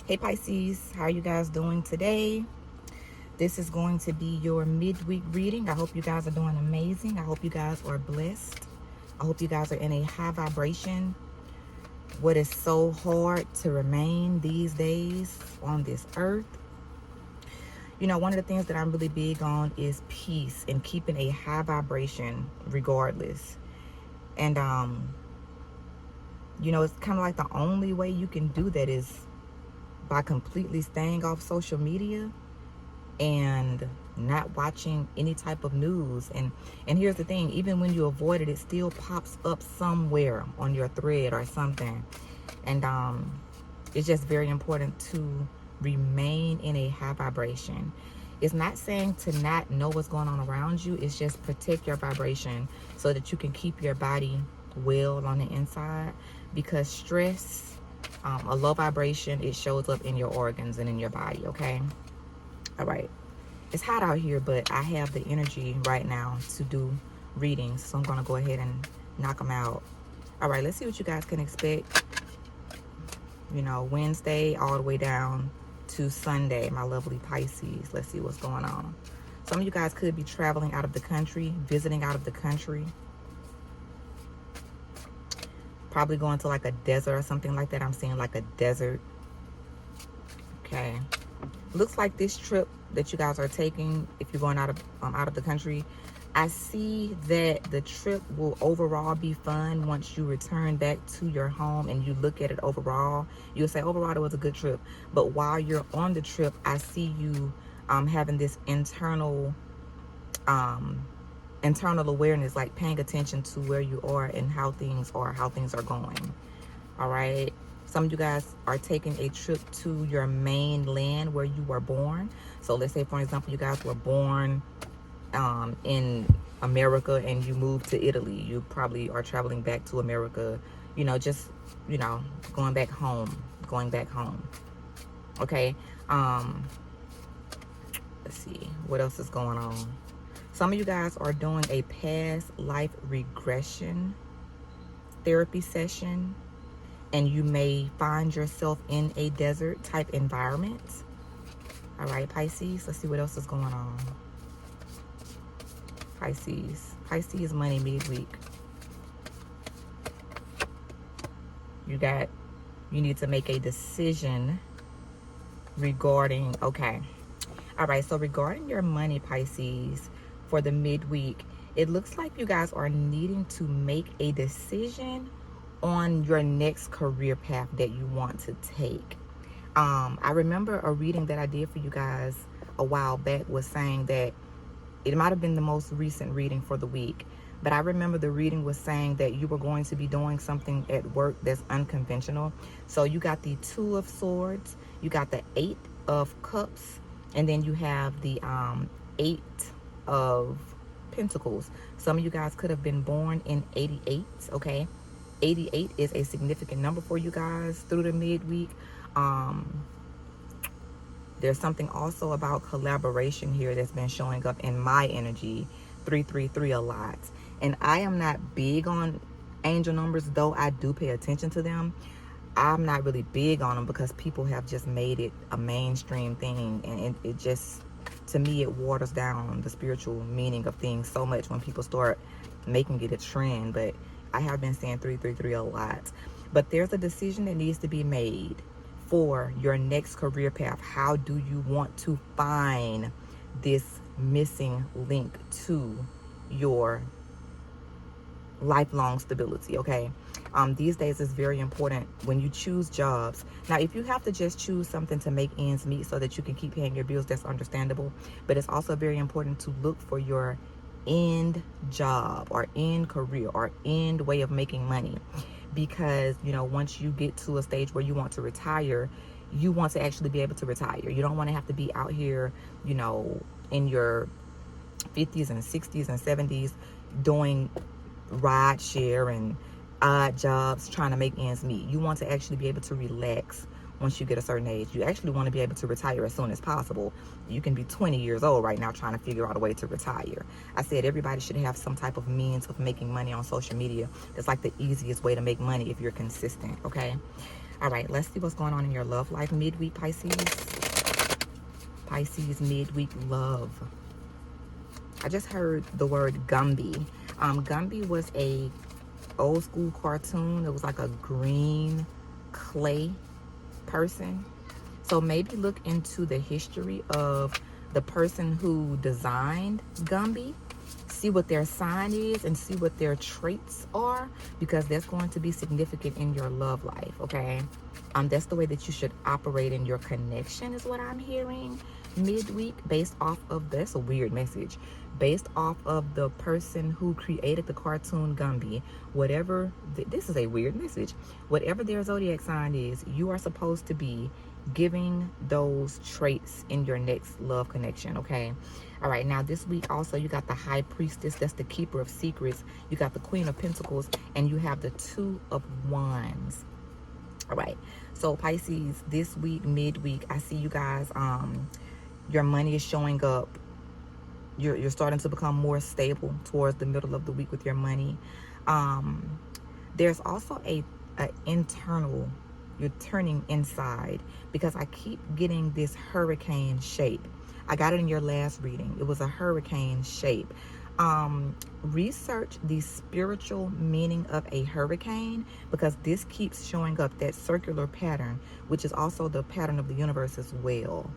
Hey Pisces, how are you guys doing today? This is going to be your midweek reading. I hope you guys are doing amazing. I hope you guys are blessed. I hope you guys are in a high vibration. What is so hard to remain these days on this earth? You know, one of the things that I'm really big on is peace and keeping a high vibration regardless. And you know, it's kind of like the only way you can do that is by completely staying off social media and not watching any type of news. And here's the thing, even when you avoid it, it still pops up somewhere on your thread or something. And it's just very important to remain in a high vibration. It's not saying to not know what's going on around you. It's just protect your vibration so that you can keep your body well on the inside, because stress, a low vibration, it shows up in your organs and in your body. Okay, all right. It's hot out here, but I have the energy right now to do readings, so I'm gonna go ahead and knock them out. All right, let's see what you guys can expect. You know, Wednesday all the way down to Sunday, my lovely Pisces. Let's see what's going on. Some of you guys could be traveling out of the country, visiting out of the country, probably going to like a desert or something like that. I'm seeing like a desert. Okay, looks like this trip that you guys are taking, if you're going out of the country, I see that the trip will overall be fun once you return back to your home and you look at it overall. You'll say overall it was a good trip, but while you're on the trip, I see you having this internal awareness, like paying attention to where you are and how things are going. All right, some of you guys are taking a trip to your main land where you were born. So let's say, for example, you guys were born in America and you moved to Italy. You probably are traveling back to America, you know, just, you know, going back home. Okay, let's see what else is going on. Some of you guys are doing a past life regression therapy session, and you may find yourself in a desert type environment. All right, Pisces, let's see what else is going on. Pisces money midweek. You need to make a decision regarding, okay. All right, so regarding your money, Pisces, for the midweek, it looks like you guys are needing to make a decision on your next career path that you want to take. I remember a reading that I did for you guys a while back was saying that it might have been the most recent reading for the week, but I remember the reading was saying that you were going to be doing something at work that's unconventional. So you got the Two of Swords, you got the Eight of Cups, and then you have the Eight of Pentacles. Some of you guys could have been born in 88, okay? 88 is a significant number for you guys through the midweek. There's something also about collaboration here that's been showing up in my energy, 333 a lot. And I am not big on angel numbers, though I do pay attention to them. I'm not really big on them because people have just made it a mainstream thing, and it just, to me, it waters down the spiritual meaning of things so much when people start making it a trend. But I have been saying 333 a lot. But there's a decision that needs to be made for your next career path. How do you want to find this missing link to your lifelong stability? Okay, these days it's very important when you choose jobs. Now, if you have to just choose something to make ends meet so that you can keep paying your bills, that's understandable. But it's also very important to look for your end job or end career or end way of making money, because, you know, once you get to a stage where you want to retire, you want to actually be able to retire. You don't want to have to be out here, you know, in your 50s and 60s and 70s doing ride share and odd jobs trying to make ends meet. You want to actually be able to relax once you get a certain age. You actually want to be able to retire as soon as possible. You can be 20 years old right now trying to figure out a way to retire. I said everybody should have some type of means of making money on social media. It's like the easiest way to make money if you're consistent, okay? All right, let's see what's going on in your love life midweek, Pisces. Pisces midweek love. I just heard the word Gumby. Gumby was a old school cartoon. It was like a green clay person. So maybe look into the history of the person who designed Gumby. See what their sign is and see what their traits are, because that's going to be significant in your love life, okay? That's the way that you should operate in your connection is what I'm hearing midweek, based off of this. A weird message. Based off of the person who created the cartoon Gumby, whatever, this is a weird message. Whatever their zodiac sign is, you are supposed to be giving those traits in your next love connection, okay? All right, now this week also you got the High Priestess, that's the keeper of secrets. You got the Queen of Pentacles, and you have the Two of Wands. All right, so Pisces, this week, midweek, I see you guys, your money is showing up. You're starting to become more stable towards the middle of the week with your money. There's also a internal, you're turning inside, because I keep getting this hurricane shape. I got it in your last reading. It was a hurricane shape. Research the spiritual meaning of a hurricane, because this keeps showing up, that circular pattern, which is also the pattern of the universe as well.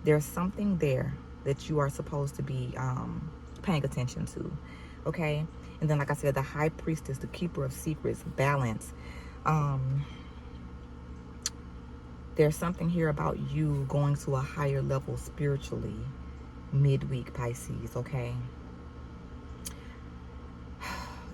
There's something there that you are supposed to be paying attention to, okay? And then, like I said, the High Priestess, the keeper of secrets, balance. There's something here about you going to a higher level spiritually midweek, Pisces, okay?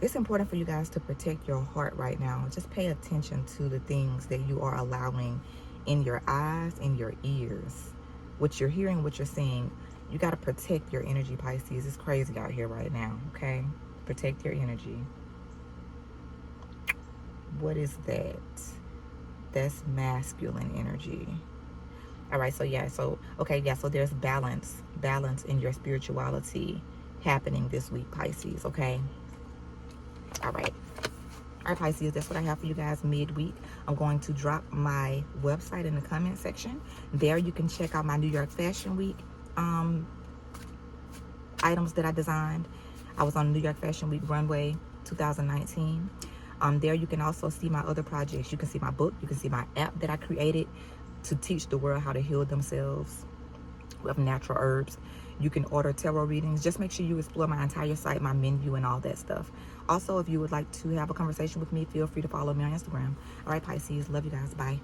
It's important for you guys to protect your heart right now. Just pay attention to the things that you are allowing in your eyes and your ears. What you're hearing, what you're seeing. You got to protect your energy, Pisces. It's crazy out here right now, okay? Protect your energy. What is that? That's masculine energy. All right, so yeah, so, okay, yeah, so there's balance in your spirituality happening this week, Pisces, okay? All right, Pisces, that's what I have for you guys midweek. I'm going to drop my website in the comment section. There you can check out my New York Fashion Week items that I designed. I was on New York Fashion Week runway 2019. There you can also see my other projects. You can see my book. You can see my app that I created to teach the world how to heal themselves with natural herbs. You can order tarot readings. Just make sure you explore my entire site, my menu, and all that stuff. Also, if you would like to have a conversation with me, feel free to follow me on Instagram. All right, Pisces. Love you guys. Bye.